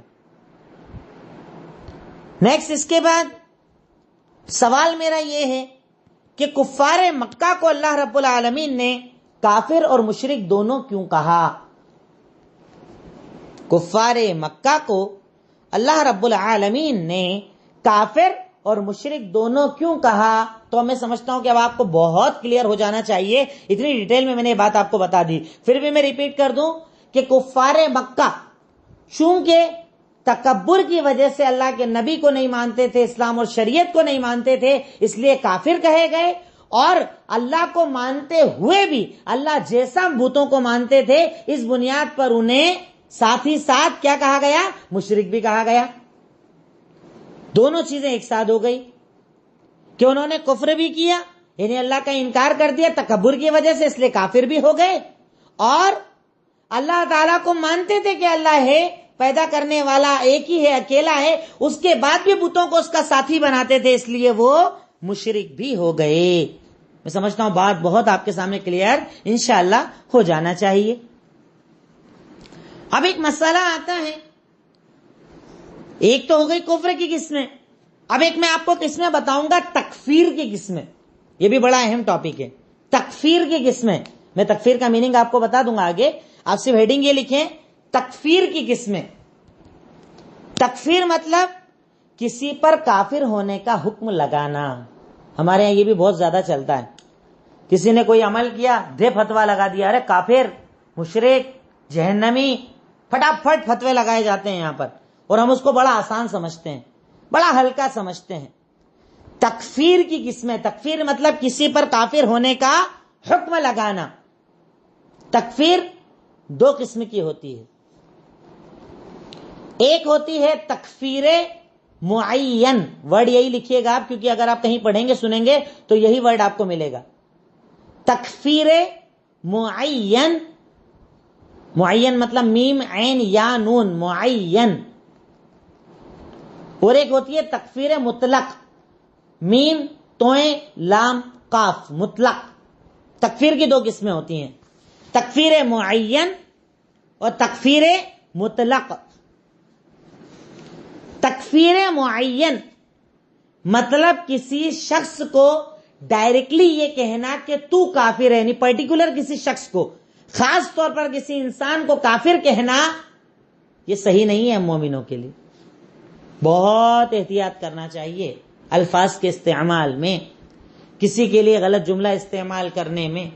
نیکسٹ، اس کے بعد سوال میرا یہ ہے کہ کفار مکہ کو اللہ رب العالمین نے کافر اور مشرک دونوں کیوں کہا؟ کفار مکہ کو اللہ رب العالمین نے کافر اور مشرک دونوں کیوں کہا؟ تو میں سمجھتا ہوں کہ اب آپ کو بہت کلیئر ہو جانا چاہیے. اتنی ڈیٹیل میں نے یہ بات آپ کو بتا دی، پھر بھی میں ریپیٹ کر دوں کہ کفار مکہ چونکہ تکبر کی وجہ سے اللہ کے نبی کو نہیں مانتے تھے، اسلام اور شریعت کو نہیں مانتے تھے، اس لیے کافر کہے گئے. اور اللہ کو مانتے ہوئے بھی اللہ جیسا بتوں کو مانتے تھے، اس بنیاد پر انہیں ساتھ ہی ساتھ کیا کہا گیا؟ مشرک بھی کہا گیا. دونوں چیزیں ایک ساتھ ہو گئی کہ انہوں نے کفر بھی کیا، یعنی اللہ کا انکار کر دیا تکبر کی وجہ سے، اس لیے کافر بھی ہو گئے. اور اللہ تعالیٰ کو مانتے تھے کہ اللہ ہے، پیدا کرنے والا ایک ہی ہے، اکیلا ہے، اس کے بعد بھی بتوں کو اس کا ساتھی بناتے تھے، اس لیے وہ مشرک بھی ہو گئے. میں سمجھتا ہوں بات بہت آپ کے سامنے کلیئر انشاءاللہ ہو جانا چاہیے. اب ایک مسئلہ آتا ہے، ایک تو ہو گئی کفر کی قسمیں، اب ایک میں آپ کو قسمیں بتاؤں گا تکفیر کی قسمیں. یہ بھی بڑا اہم ٹاپک ہے، تکفیر کی قسمیں. میں تکفیر کا میننگ آپ کو بتا دوں گا آگے، آپ صرف ہیڈنگ یہ لکھیں، تکفیر کی قسمیں. تکفیر مطلب کسی پر کافر ہونے کا حکم لگانا. ہمارے یہاں یہ بھی بہت زیادہ چلتا ہے. کسی نے کوئی عمل کیا، دے فتویٰ لگا دیا، ارے کافر، مشرک، جہنمی، پھٹافٹ فتوے لگائے جاتے ہیں یہاں پر، اور ہم اس کو بڑا آسان سمجھتے ہیں، بڑا ہلکا سمجھتے ہیں. تکفیر کی قسمیں، تکفیر مطلب کسی پر کافر ہونے کا حکم لگانا. تکفیر دو قسم کی ہوتی ہے. ایک ہوتی ہے تکفیر معین، ورڈ یہی لکھیے گا آپ، کیونکہ اگر آپ کہیں پڑھیں گے سنیں گے تو یہی ورڈ آپ کو ملے گا. تکفیر معین، معین مطلب میم عین یا نون، معین. اور ایک ہوتی ہے تکفیر مطلق، میم توئیں لام قاف، مطلق. تکفیر کی دو قسمیں ہوتی ہیں، تکفیر معین اور تکفیر مطلق. تکفیر معین مطلب کسی شخص کو ڈائریکٹلی یہ کہنا کہ تو کافر ہے، یعنی پرٹیکولر کسی شخص کو خاص طور پر کسی انسان کو کافر کہنا یہ صحیح نہیں ہے مومنوں کے لیے. بہت احتیاط کرنا چاہیے الفاظ کے استعمال میں، کسی کے لیے غلط جملہ استعمال کرنے میں،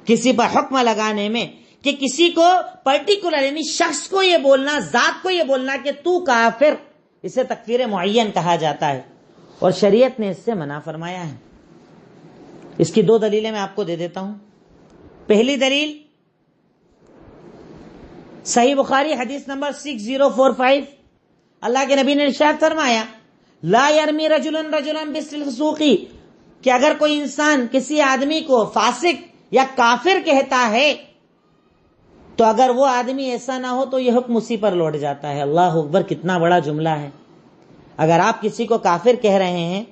کسی پر حکم لگانے میں، کہ کسی کو پرٹیکولر یعنی شخص کو یہ بولنا، ذات کو یہ بولنا کہ تو کافر، اسے تکفیر معین کہا جاتا ہے اور شریعت نے اس سے منع فرمایا ہے. اس کی 2 دلیلیں میں آپ کو دے دیتا ہوں. پہلی دلیل صحیح بخاری حدیث نمبر 6045، اللہ کے نبی نے ارشاد فرمایا لا یرمی رجل رجلا بالفسوق، کہ اگر کوئی انسان کسی آدمی کو فاسق یا کافر کہتا ہے تو اگر وہ آدمی ایسا نہ ہو تو یہ حکم اسی پر لوٹ جاتا ہے. اللہ اکبر، کتنا بڑا جملہ ہے. اگر آپ کسی کو کافر کہہ رہے ہیں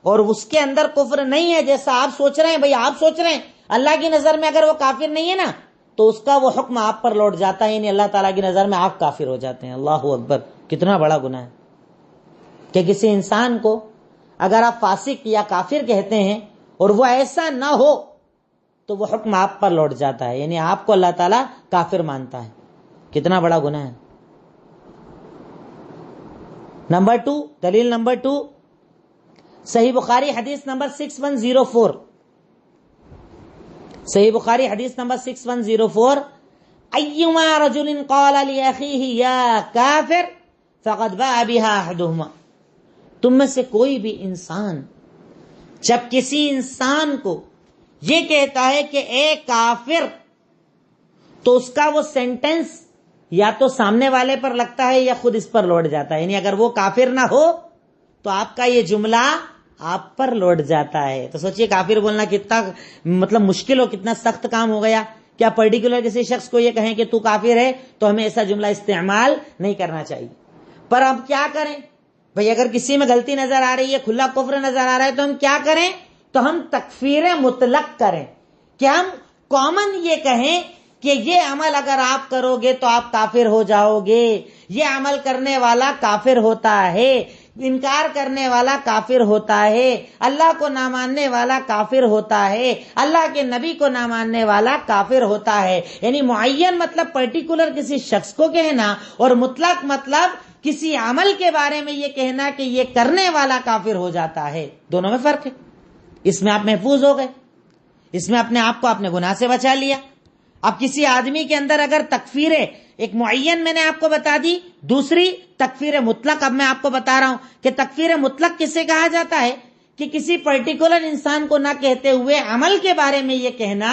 اور اس کے اندر کفر نہیں ہے جیسا آپ سوچ رہے ہیں، بھئی آپ سوچ رہے ہیں اللہ کی نظر میں اگر وہ کافر نہیں ہے نا تو اس کا وہ حکم آپ پر لوٹ جاتا ہے، یعنی اللہ تعالیٰ کی نظر میں آپ کافر ہو جاتے ہیں. اللہ اکبر، کتنا بڑا گناہ ہے کہ کسی انسان کو اگر آپ فاسق یا کافر کہتے ہیں اور وہ ایسا نہ ہو تو وہ حکم آپ پر لوٹ جاتا ہے، یعنی آپ کو اللہ تعالیٰ کافر مانتا ہے. کتنا بڑا گناہ ہے. نمبر 2، دلیل نمبر 2، صحیح بخاری حدیث نمبر 6104، صحیح بخاری حدیث نمبر 6104، ایما رجل قال لاخیہ یا کافر فقد باء بها احدهما، تم میں سے کوئی بھی انسان جب کسی انسان کو یہ کہتا ہے کہ اے کافر، تو اس کا وہ سینٹنس یا تو سامنے والے پر لگتا ہے یا خود اس پر لوٹ جاتا ہے، یعنی اگر وہ کافر نہ ہو تو آپ کا یہ جملہ آپ پر لوٹ جاتا ہے. تو سوچئے کافر بولنا کتنا مطلب مشکل ہو، کتنا سخت کام ہو گیا. کیا پرٹیکولر کسی شخص کو یہ کہیں کہ تو کافر ہے تو ہمیں ایسا جملہ استعمال نہیں کرنا چاہیے. پر ہم کیا کریں بھئی، اگر کسی میں غلطی نظر آ رہی ہے، کھلا کفر نظر آ رہا ہے تو ہم کیا کریں؟ تو ہم تکفیر مطلق کریں کہ ہم کامن یہ کہیں کہ یہ عمل اگر آپ کرو گے تو آپ کافر ہو جاؤ گے، یہ عمل کرنے والا کافر ہوتا ہے، انکار کرنے والا کافر ہوتا ہے، اللہ کو نہ ماننے والا کافر ہوتا ہے، اللہ کے نبی کو نہ ماننے والا کافر ہوتا ہے. یعنی معین مطلب پرٹیکولر کسی شخص کو کہنا، اور مطلق مطلب کسی عمل کے بارے میں یہ کہنا کہ یہ کرنے والا کافر ہو جاتا ہے. دونوں میں فرق ہے. اس میں آپ محفوظ ہو گئے، اس میں اپنے آپ کو اپنے گناہ سے بچا لیا. اب کسی آدمی کے اندر اگر تکفیر ایک معین میں نے آپ کو بتا دی، دوسری تکفیر مطلق اب میں آپ کو بتا رہا ہوں کہ تکفیر مطلق کسے کہا جاتا ہے کہ کسی پرٹیکولر انسان کو نہ کہتے ہوئے عمل کے بارے میں یہ کہنا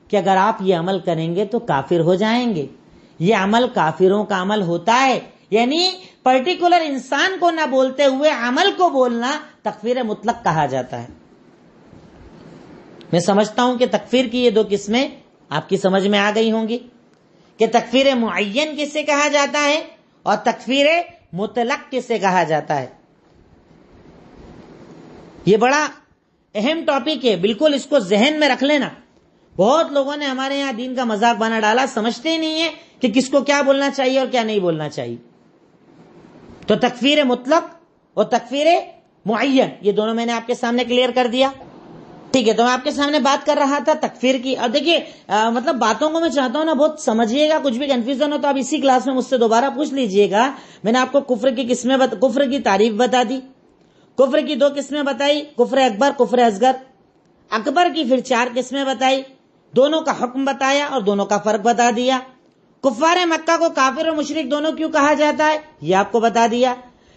کہ اگر آپ یہ عمل کریں گے تو کافر ہو جائیں گے، یہ عمل کافروں کا عمل ہوتا ہے. یعنی پرٹیکولر انسان کو نہ بولتے ہوئے عمل کو بولنا تکفیر مطلق کہا جاتا ہے. میں سمجھتا ہوں کہ تکفیر کی یہ 2 قسمیں آپ کی سمجھ میں آ گئی ہوں گی کہ تکفیر معین کسے کہا جاتا ہے اور تکفیر مطلق کسے کہا جاتا ہے. یہ بڑا اہم ٹاپک ہے، بالکل اس کو ذہن میں رکھ لینا. بہت لوگوں نے ہمارے یہاں دین کا مذاق بنا ڈالا، سمجھتے ہی نہیں ہے کہ کس کو کیا بولنا چاہیے اور کیا نہیں بولنا چاہیے. تو تکفیر مطلق اور تکفیر معین یہ دونوں میں نے آپ کے سامنے کلیئر کر دیا. ٹھیک ہے، تو میں آپ کے سامنے بات کر رہا تھا تکفیر کی. اور دیکھیے مطلب باتوں کو میں چاہتا ہوں نا بہت سمجھیے گا، کچھ بھی کنفیوژن ہو تو آپ اسی کلاس میں مجھ سے دوبارہ پوچھ لیجئے گا. میں نے آپ کو کفر کی قسمیں کفر کی تعریف بتا دی، کفر کی 2 قسمیں بتائی، کفر اکبر، کفر اصغر. اکبر کی پھر 4 قسمیں بتائی، دونوں کا حکم بتایا اور دونوں کا فرق بتا دیا. کفار مکہ کو کافر اور مشرک دونوں کیوں کہا جاتا ہے یہ آپ کو بتا دیا.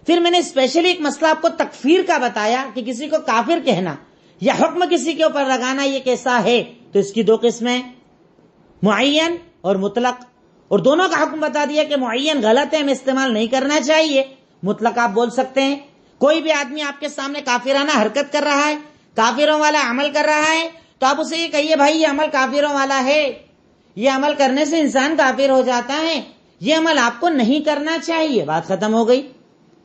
پھر میں نے اسپیشلی ایک مسئلہ آپ کو تکفیر کا بتایا کہ کسی کو کافر کہنا یا حکم کسی کے اوپر لگانا یہ کیسا ہے. تو اس کی 2 قسمیں، معین اور مطلق، اور دونوں کا حکم بتا دیا کہ معین غلط ہے، ہمیں استعمال نہیں کرنا چاہیے. مطلق آپ بول سکتے ہیں. کوئی بھی آدمی آپ کے سامنے کافرانہ حرکت کر رہا ہے، کافروں والا عمل کر رہا ہے، تو آپ اسے یہ کہیے بھائی یہ عمل کافروں والا ہے، یہ عمل کرنے سے انسان کافر ہو جاتا ہے، یہ عمل آپ کو نہیں کرنا چاہیے. بات ختم ہو گئی.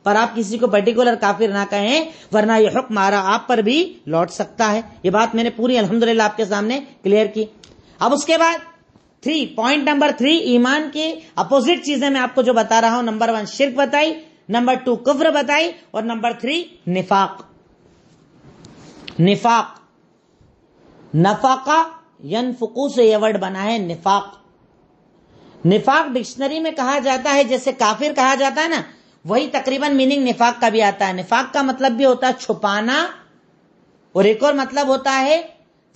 پر آپ کسی کو پرٹیکولر کافر نہ کہیں ورنہ یہ حکم آپ پر بھی لوٹ سکتا ہے. یہ بات میں نے پوری الحمدللہ آپ کے سامنے کلیئر کی. اب اس کے بعد 3 پوائنٹ نمبر 3 ایمان کی اپوزٹ چیزیں میں آپ کو جو بتا رہا ہوں. نمبر 1 شرک بتائی، نمبر 2 کفر بتائی، اور نمبر 3 نفاق. نفاق، نفاقہ ینفقو سے یہ ورڈ بنا ہے نفاق. نفاق ڈکشنری میں کہا جاتا ہے جیسے کافر کہا جاتا ہے نا، وہی تقریباً میننگ نفاق کا بھی آتا ہے. نفاق کا مطلب بھی ہوتا ہے چھپانا، اور ایک اور مطلب ہوتا ہے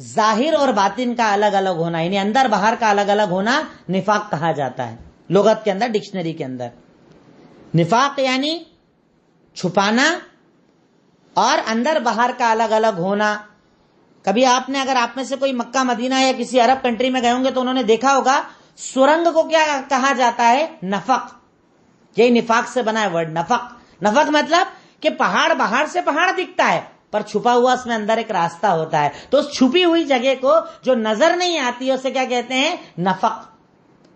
ظاہر اور باطن کا الگ الگ ہونا، یعنی اندر باہر کا الگ الگ ہونا نفاق کہا جاتا ہے لغت کے اندر، ڈکشنری کے اندر. نفاق یعنی چھپانا اور اندر باہر کا الگ الگ ہونا. کبھی اگر آپ میں سے کوئی مکہ مدینہ یا کسی عرب کنٹری میں گئے ہوں گے تو انہوں نے دیکھا ہوگا سرنگ کو کیا کہا جاتا ہے؟ نفق. یہی نفاق سے بنا ہے ورڈ نفق. نفق مطلب کہ پہاڑ باہر سے پہاڑ دکھتا ہے پر چھپا ہوا اس میں اندر ایک راستہ ہوتا ہے، تو اس چھپی ہوئی جگہ کو جو نظر نہیں آتی ہے اسے کیا کہتے ہیں؟ نفق.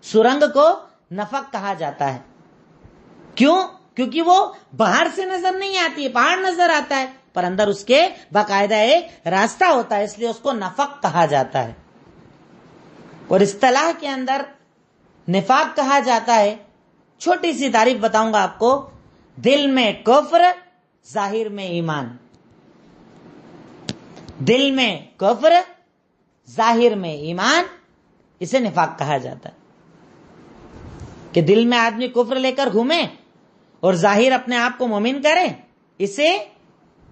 سرنگ کو نفق کہا جاتا ہے. کیوں؟ کیونکہ وہ باہر سے نظر نہیں آتی ہے، پہاڑ نظر آتا ہے پر اندر اس کے باقاعدہ ایک راستہ ہوتا ہے، اس لیے اس کو نفق کہا جاتا ہے. اور اصطلاح کے اندر نفاق کہا جاتا ہے، چھوٹی سی تعریف بتاؤں گا آپ کو، دل میں کفر ظاہر میں ایمان. دل میں کفر ظاہر میں ایمان، اسے نفاق کہا جاتا ہے. کہ دل میں آدمی کفر لے کر گھومے اور ظاہر اپنے آپ کو مومن کرے، اسے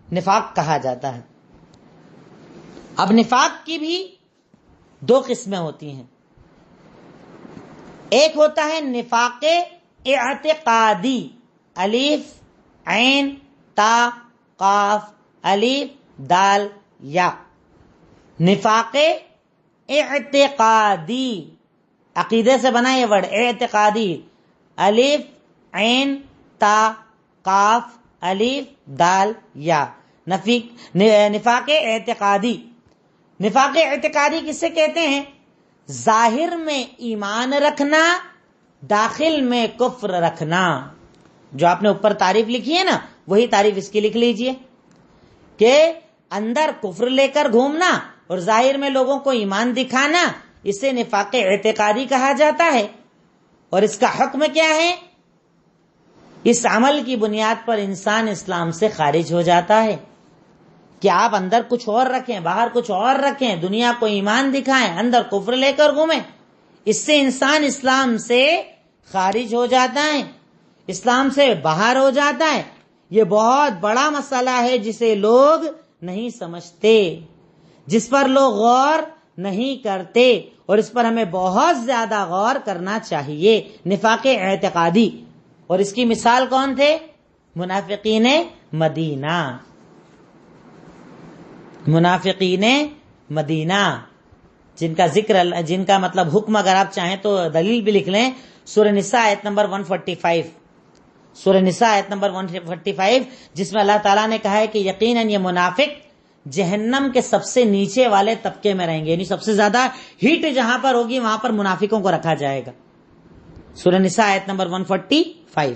نفاق کہا جاتا ہے. اب نفاق کی بھی دو قسمیں ہوتی ہیں. ایک ہوتا ہے نفاق اعتقادی، الف عین تا قاف الف دال یا. نفاق اعتقادی، عقیدے سے بنا یہ ورڈ اعتقادی، الف عین تا قاف الف دال یا. نفاق اعتقادی. نفاق اعتقادی کسے کہتے ہیں؟ ظاہر میں ایمان رکھنا، داخل میں کفر رکھنا. جو آپ نے اوپر تعریف لکھی ہے نا، وہی تعریف اس کی لکھ لیجئے کہ اندر کفر لے کر گھومنا اور ظاہر میں لوگوں کو ایمان دکھانا، اسے نفاق اعتقادی کہا جاتا ہے. اور اس کا حکم کیا ہے؟ اس عمل کی بنیاد پر انسان اسلام سے خارج ہو جاتا ہے. کہ آپ اندر کچھ اور رکھیں، باہر کچھ اور رکھیں، دنیا کو ایمان دکھائیں، اندر کفر لے کر گھومیں، اس سے انسان اسلام سے خارج ہو جاتا ہے، اسلام سے باہر ہو جاتا ہے. یہ بہت بڑا مسئلہ ہے جسے لوگ نہیں سمجھتے، جس پر لوگ غور نہیں کرتے، اور اس پر ہمیں بہت زیادہ غور کرنا چاہیے. نفاق اعتقادی. اور اس کی مثال کون تھے؟ منافقین مدینہ. منافقین مدینہ جن کا ذکر، جن کا مطلب حکم اگر آپ چاہیں تو دلیل بھی لکھ لیں. سورہ نساء آیت نمبر 145. سورہ نساء آیت نمبر 145 جس میں اللہ تعالیٰ نے کہا ہے کہ یقیناً یہ منافق جہنم کے سب سے نیچے والے طبقے میں رہیں گے، یعنی سب سے زیادہ ہیٹ جہاں پر ہوگی وہاں پر منافقوں کو رکھا جائے گا. سورہ نساء آیت نمبر 145.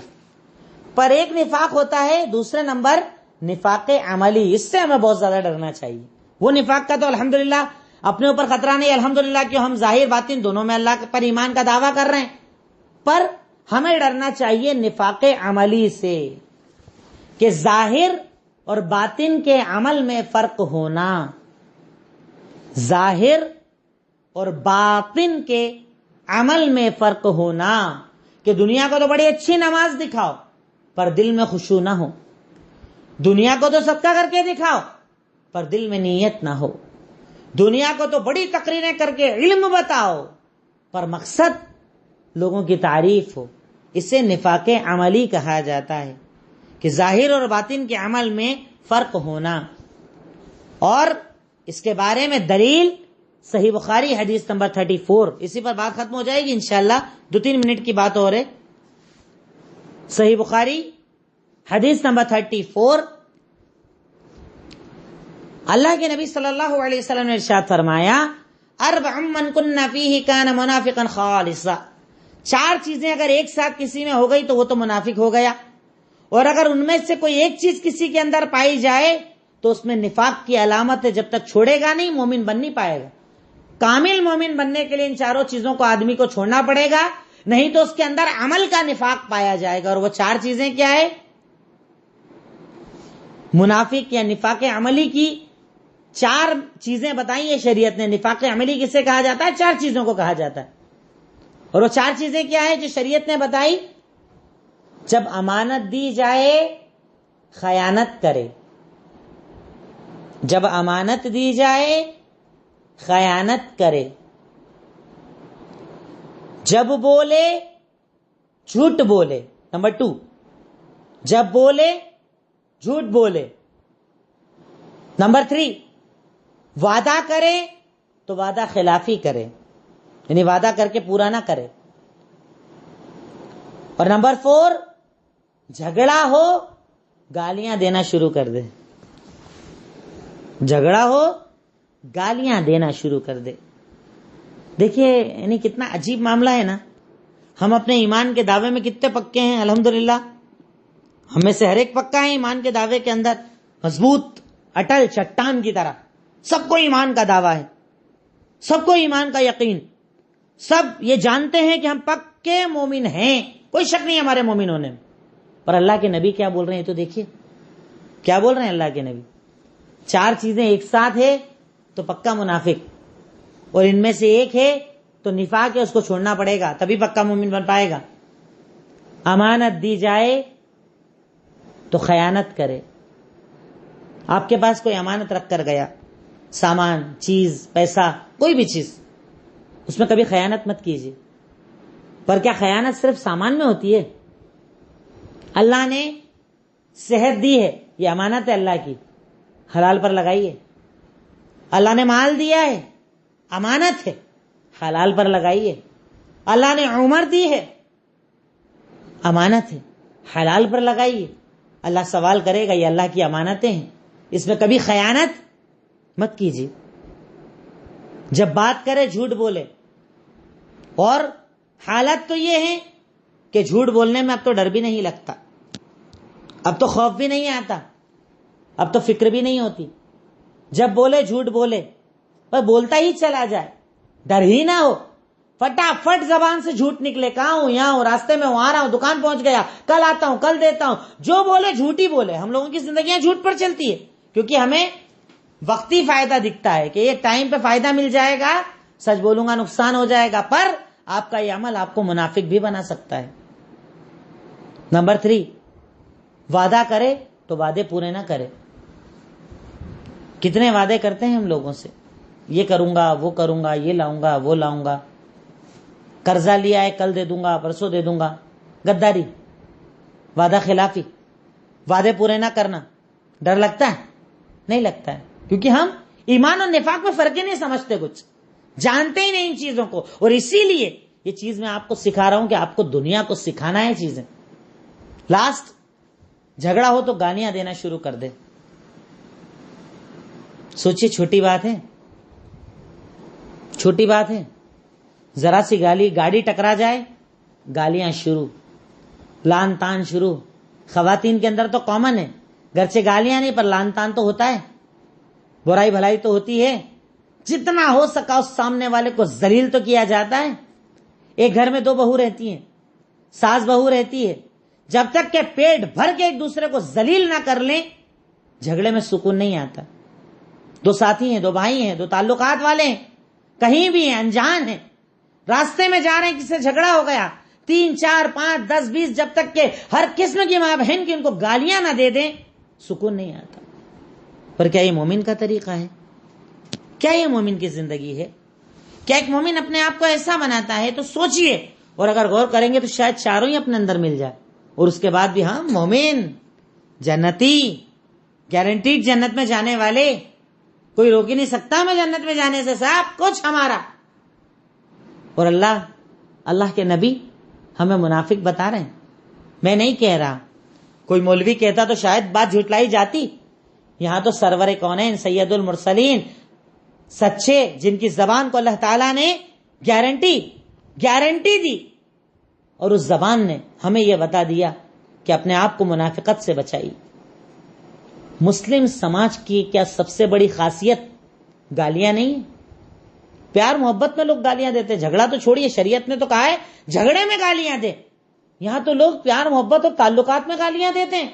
پر ایک نفاق ہوتا ہے، دوسرے نمبر نفاق عملی. اس سے ہمیں بہت زیادہ ڈرنا چاہیے. وہ نفاق کا تو الحمدللہ اپنے اوپر خطرہ نہیں، الحمدللہ کہ ہم ظاہر باطن دونوں میں اللہ پر ایمان کا دعویٰ کر رہے ہیں. پر ہمیں ڈرنا چاہیے نفاق عملی سے، کہ ظاہر اور باطن کے عمل میں فرق ہونا. ظاہر اور باطن کے عمل میں فرق ہونا. کہ دنیا کو تو بڑی اچھی نماز دکھاؤ پر دل میں خشوع نہ ہو، دنیا کو تو صدقہ کر کے دکھاؤ پر دل میں نیت نہ ہو، دنیا کو تو بڑی تقریریں کر کے علم بتاؤ پر مقصد لوگوں کی تعریف ہو. اسے نفاق عملی کہا جاتا ہے، کہ ظاہر اور باطن کے عمل میں فرق ہونا. اور اس کے بارے میں دلیل صحیح بخاری حدیث نمبر 34. اسی پر بات ختم ہو جائے گی انشاءاللہ، 2-3 منٹ کی بات اور ہے. صحیح بخاری حدیث نمبر 34. اللہ کے نبی صلی اللہ علیہ وسلم نے ارشاد فرمایا، اربع من کن فیہ کان منافقا خالصا. 4 چیزیں اگر ایک ساتھ کسی میں ہو گئی تو وہ تو منافق ہو گیا، اور اگر ان میں سے کوئی ایک چیز کسی کے اندر پائی جائے تو اس میں نفاق کی علامت ہے. جب تک چھوڑے گا نہیں مومن بن نہیں پائے گا. کامل مومن بننے کے لیے ان 4 چیزوں کو آدمی کو چھوڑنا پڑے گا، نہیں تو اس کے اندر عمل کا نفاق پایا جائے گا. اور وہ 4 چیزیں کیا ہے؟ منافق یا نفاق عملی کی 4 چیزیں بتائی ہیں شریعت نے. نفاق عملی کسے کہا جاتا ہے؟ 4 چیزوں کو کہا جاتا ہے. اور وہ 4 چیزیں کیا ہے جو شریعت نے بتائی؟ جب امانت دی جائے خیانت کرے، جب امانت دی جائے خیانت کرے، جب بولے جھوٹ بولے، نمبر 2 جب بولے جھوٹ بولے، نمبر 3 وعدہ کرے تو وعدہ خلافی کرے، یعنی وعدہ کر کے پورا نہ کرے، اور نمبر 4 جھگڑا ہو گالیاں دینا شروع کر دے، جھگڑا ہو گالیاں دینا شروع کر دے۔ دیکھیے یعنی کتنا عجیب معاملہ ہے نا۔ ہم اپنے ایمان کے دعوے میں کتنے پکے ہیں، الحمدللہ ہم میں سے ہر ایک پکا ہے ایمان کے دعوے کے اندر، مضبوط اٹل چٹان کی طرح۔ سب کو ایمان کا دعویٰ ہے، سب کو ایمان کا یقین، سب یہ جانتے ہیں کہ ہم پکے مومن ہیں، کوئی شک نہیں ہمارے مومن ہونے میں۔ پر اللہ کے نبی کیا بول رہے ہیں تو دیکھیے کیا بول رہے ہیں اللہ کے نبی۔ 4 چیزیں ایک ساتھ ہے تو پکا منافق، اور ان میں سے ایک ہے تو نفاق ہے، اس کو چھوڑنا پڑے گا تبھی پکا مومن بن پائے گا۔ امانت دی جائے تو خیانت کرے۔ آپ کے پاس کوئی امانت رکھ کر گیا، سامان، چیز، پیسہ، کوئی بھی چیز، اس میں کبھی خیانت مت کیجیے۔ پر کیا خیانت صرف سامان میں ہوتی ہے؟ اللہ نے صحت دی ہے، یہ امانت ہے اللہ کی، حلال پر لگائیے۔ اللہ نے مال دیا ہے، امانت ہے، حلال پر لگائیے۔ اللہ نے عمر دی ہے، امانت ہے، حلال پر لگائیے۔ اللہ سوال کرے گا، یہ اللہ کی امانتیں ہیں، اس میں کبھی خیانت مت کیجیے۔ جب بات کرے جھوٹ بولے، اور حالت تو یہ ہے کہ جھوٹ بولنے میں اب تو ڈر بھی نہیں لگتا، اب تو خوف بھی نہیں آتا، اب تو فکر بھی نہیں ہوتی۔ جب بولے جھوٹ بولے، پر بولتا ہی چلا جائے، ڈر ہی نہ ہو، فٹافٹ زبان سے جھوٹ نکلے، کہاں ہوں، یہاں ہوں، راستے میں ہوں، آ رہا ہوں، دکان پہنچ گیا، کل آتا ہوں، کل دیتا ہوں، جو بولے جھوٹ ہی بولے۔ ہم لوگوں کی زندگیاں جھوٹ پر چلتی ہے، کیونکہ ہمیں وقتی فائدہ دکھتا ہے کہ ایک ٹائم پہ فائدہ مل جائے گا، سچ بولوں گا نقصان ہو جائے گا، پر آپ کا یہ عمل آپ کو منافق بھی بنا سکتا ہے۔ نمبر 3 وعدہ کرے تو وعدے پورے نہ کرے۔ کتنے وعدے کرتے ہیں ہم لوگوں سے، یہ کروں گا، وہ کروں گا، یہ لاؤں گا، وہ لاؤں گا، قرضہ لیا ہے کل دے دوں گا، پرسوں دے دوں گا، غداری، وعدہ خلافی، وعدے پورے نہ کرنا۔ ڈر لگتا ہے؟ نہیں لگتا ہے، کیونکہ ہم ایمان اور نفاق میں فرق ہی نہیں سمجھتے، کچھ جانتے ہی نہیں ان چیزوں کو۔ اور اسی لیے یہ چیز میں آپ کو سکھا رہا ہوں کہ آپ کو دنیا کو سکھانا ہے چیزیں۔ لاسٹ جھگڑا ہو تو گالیاں دینا شروع کر دے۔ سوچئے چھوٹی بات ہے، چھوٹی بات ہے، ذرا سی گاڑی ٹکرا جائے، گالیاں شروع، لان تان شروع۔ خواتین کے اندر تو کامن ہے، گرچہ گالیاں نہیں پر لان تان تو ہوتا ہے، برائی بھلائی تو ہوتی ہے، جتنا ہو سکا اس سامنے والے کو ذلیل تو کیا جاتا ہے۔ ایک گھر میں 2 بہو رہتی ہیں، ساس بہو رہتی ہے، جب تک کہ پیٹ بھر کے ایک دوسرے کو ذلیل نہ کر لیں، جھگڑے میں سکون نہیں آتا۔ 2 ساتھی ہیں، 2 بھائی ہیں، 2 تعلقات والے ہیں، کہیں بھی ہیں، انجان ہیں، راستے میں جا رہے ہیں، کسی سے جھگڑا ہو گیا، 3 4 5 10 20، جب تک کہ ہر قسم کی ماں بہن کی ان کو گالیاں نہ دے دیں، سکون نہیں آتا۔ پر کیا یہ مومن کا طریقہ ہے؟ کیا یہ مومن کی زندگی ہے؟ کیا ایک مومن اپنے آپ کو ایسا بناتا ہے؟ تو سوچئے، اور اگر غور کریں گے تو شاید چاروں ہی اپنے اندر مل جائے، اور اس کے بعد بھی ہم مومن، جنتی، گارنٹیڈ جنت میں جانے والے، کوئی روک ہی نہیں سکتا ہمیں جنت میں جانے سے، سب کچھ ہمارا۔ اور اللہ کے نبی ہمیں منافق بتا رہے ہیں۔ میں نہیں کہہ رہا، کوئی مولوی کہتا تو شاید بات جھٹلائی جاتی، یہاں تو سرور کونین سید المرسلین، سچے جن کی زبان کو اللہ تعالیٰ نے گارنٹی دی، اور اس زبان نے ہمیں یہ بتا دیا کہ اپنے آپ کو منافقت سے بچائیے۔ مسلم سماج کی کیا سب سے بڑی خاصیت گالیاں نہیں ہیں؟ پیار محبت میں لوگ گالیاں دیتے، جھگڑا تو چھوڑیے، شریعت نے تو کہا ہے جھگڑے میں گالیاں دیں، یہاں تو لوگ پیار محبت اور تعلقات میں گالیاں دیتے ہیں،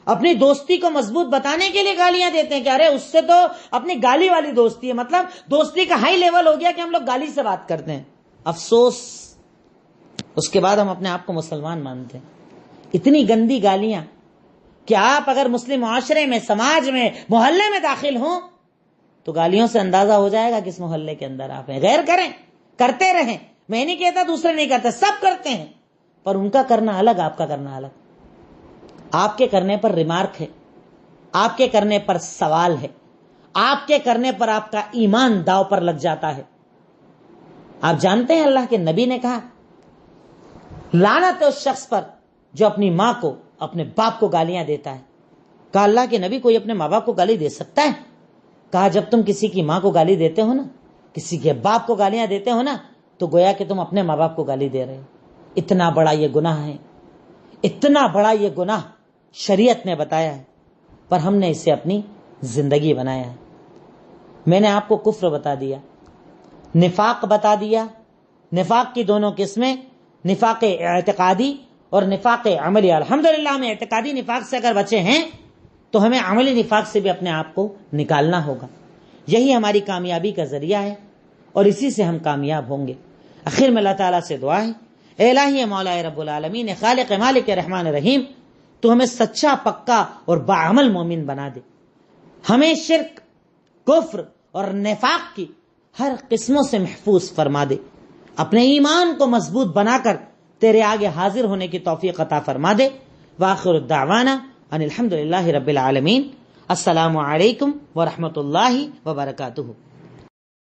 اپنی دوستی کو مضبوط بتانے کے لیے گالیاں دیتے ہیں کہ ارے اس سے تو اپنی گالی والی دوستی ہے، مطلب دوستی کا ہائی لیول ہو گیا کہ ہم لوگ گالی سے بات کرتے ہیں۔ افسوس اس کے بعد ہم اپنے آپ کو مسلمان مانتے ہیں. اتنی گندی گالیاں کہ آپ اگر مسلم معاشرے میں، سماج میں، محلے میں داخل ہوں تو گالیوں سے اندازہ ہو جائے گا کس محلے کے اندر آپ ہیں. غیر کریں، کرتے رہیں، میں نہیں کہتا دوسرے نہیں کرتے، سب کرتے ہیں، پر ان کا کرنا الگ، آپ کا کرنا الگ. آپ کے کرنے پر ریمارک ہے، آپ کے کرنے پر سوال ہے، آپ کے کرنے پر آپ کا ایمان داؤ پر لگ جاتا ہے. آپ جانتے ہیں اللہ کے نبی نے کہا لعنت ہے اس شخص پر جو اپنی ماں کو، اپنے باپ کو گالیاں دیتا ہے. کہا اللہ کے نبی کوئی اپنے ماں باپ کو گالی دے سکتا ہے؟ کہا جب تم کسی کی ماں کو گالی دیتے ہو نا، کسی کے باپ کو گالیاں دیتے ہو نا، تو گویا کہ تم اپنے ماں باپ کو گالی دے رہے ہو. اتنا بڑا یہ گناہ ہے، اتنا بڑا یہ گناہ شریعت نے بتایا ہے، پر ہم نے اسے اپنی زندگی بنایا ہے. میں نے آپ کو کفر بتا دیا، نفاق بتا دیا. نفاق کی دونوں قسمیں، نفاق اعتقادی اور نفاق عملی. الحمدللہ ہم اعتقادی نفاق سے اگر بچے ہیں تو ہمیں عملی نفاق سے بھی اپنے آپ کو نکالنا ہوگا. یہی ہماری کامیابی کا ذریعہ ہے اور اسی سے ہم کامیاب ہوں گے. آخر میں اللہ تعالیٰ سے دعا ہے، اے الہی مولا رب العالمین، خالق مالک رحمان رحیم، تو ہمیں سچا، پکا اور باعمل مومن بنا دے. ہمیں شرک، کفر اور نفاق کی ہر قسموں سے محفوظ فرما دے. اپنے ایمان کو مضبوط بنا کر تیرے آگے حاضر ہونے کی توفیق عطا فرما دے. وآخر الدعوانا ان الحمدللہ رب العالمین. السلام علیکم ورحمۃ اللہ وبرکاتہ.